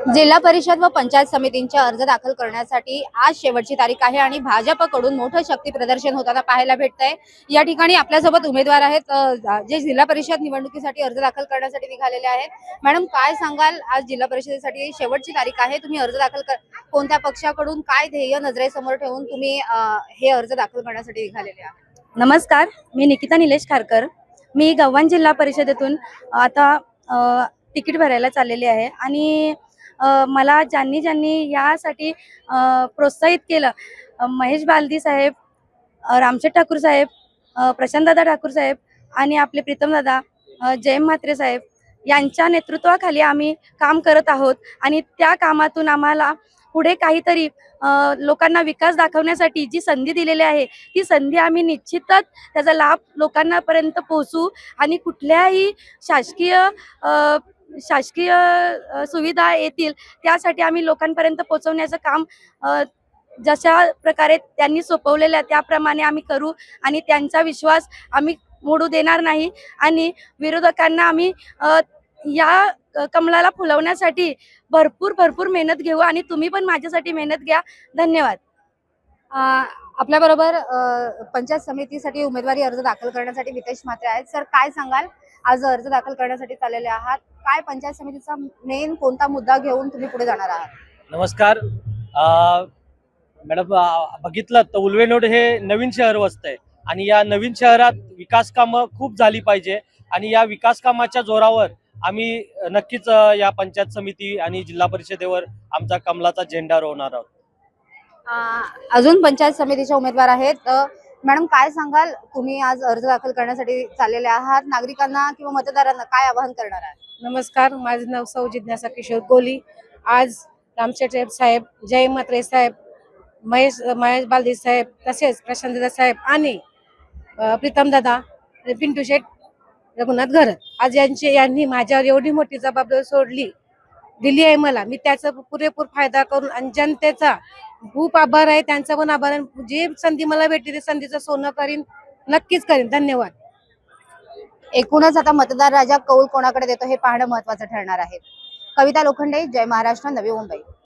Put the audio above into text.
जिल्हा परिषद व पंचायत समितींचे अर्ज दाखल करण्यासाठी आज शेवटची तारीख आहे आणि भाजपकडून मोठं शक्ती प्रदर्शन होताना पाहायला भेटतंय। या ठिकाणी आपल्यासोबत उमेदवार आहेत जे जिल्हा परिषद निवडणुकीसाठी अर्ज दाखल करण्यासाठी निघालेले आहेत। मॅडम, काय सांगाल, आज जिल्हा परिषदेसाठी शेवटची तारीख आहे, तुम्ही अर्ज दाखल कोणत्या पक्षाकडून काय ध्येय नजरेसमोर ठेवून तुम्ही हे अर्ज दाखल करण्यासाठी निघालेले आहात? नमस्कार, मी निकिता निलेश खारकर। मी गव्हाण जिल्हा परिषदेतून आता तिकीट भरायला चाललेली आहे आणि मला ज्यांनी यासाठी प्रोत्साहित केलं, महेश बालदी साहेब, रामशेठ ठाकूर साहेब, प्रशांतदादा ठाकूर साहेब आणि आपले प्रीतमदादा, जयम म्हात्रे साहेब यांच्या नेतृत्वाखाली आम्ही काम करत आहोत आणि त्या कामातून आम्हाला पुढे काहीतरी लोकांना विकास दाखवण्यासाठी जी संधी दिलेली आहे ती संधी आम्ही निश्चितच त्याचा लाभ लोकांपर्यंत पोहोचू आणि कुठल्याही शासकीय सुविधा येतील त्यासाठी आम्ही लोकांपर्यंत पोहोचवण्याचं काम जशा प्रकारे त्यांनी सोपवलेलं आहे त्याप्रमाणे आम्ही करू आणि त्यांचा विश्वास आम्ही मोडू देणार नाही आणि विरोधकांना आम्ही या कमळाला फुलवण्यासाठी भरपूर मेहनत घेऊ आणि तुम्ही पण माझ्यासाठी मेहनत घ्या। धन्यवाद। आपल्या बरोबर पंचायत समितीसाठी उमेदवारी अर्ज दाखल करण्यासाठी वितेश म्हात्रे आहेत। सर, काय सांगाल, आज अर्ज दाखल करण्यासाठी चाललेले आहात, काय पंचायत समितीचा मेन कोणता मुद्दा घेऊन तुम्ही पुढे जाणार आहात? नमस्कार मॅडम, बघितलं तर उल्वेनोड हे नवीन शहर वसतंय आणि या नवीन शहरात विकास कामं खूप झाली पाहिजे आणि या विकास कामाच्या जोरावर आम्ही नक्कीच या पंचायत समिती आणि जिल्हा परिषदेवर आमचा कमलाचा झेंडा रोवणार आहोत। अजून पंचायत समितीचे उमेदवार आहेत। मॅडम, काय सांगाल, तुम्ही आज अर्ज दाखल करण्यासाठी चाललेले आहात, नागरिकांना किंवा मतदारांना काय आवाहन करणार आहात? नमस्कार, माझे नाव सौ जिज्ञासा किशोर कोली। आज रामशेठ साहेब, जय म्हात्रे साहेब, महेश बालदी साहेब, तसेच प्रशांतदादा साहेब आणि प्रीतमदादा, पिंटू शेठ, रघुनाथ घरत आज यांनी माझ्यावर एवढी मोठी जबाबदारी दिली आहे मला, मी त्याचा पुरेपूर फायदा करून आणि जनतेचा खूप आभार आहे, त्यांचा पण आभार आहे। जी संधी मला भेटली ते संधीचं सोनं करीन, नक्कीच करीन। धन्यवाद। एकूणच आता मतदार राजा कौल कोणाकडे देतो हे पाहणं महत्त्वाचं ठरणार आहे। कविता लोखंडे, जय महाराष्ट्र, नवी मुंबई।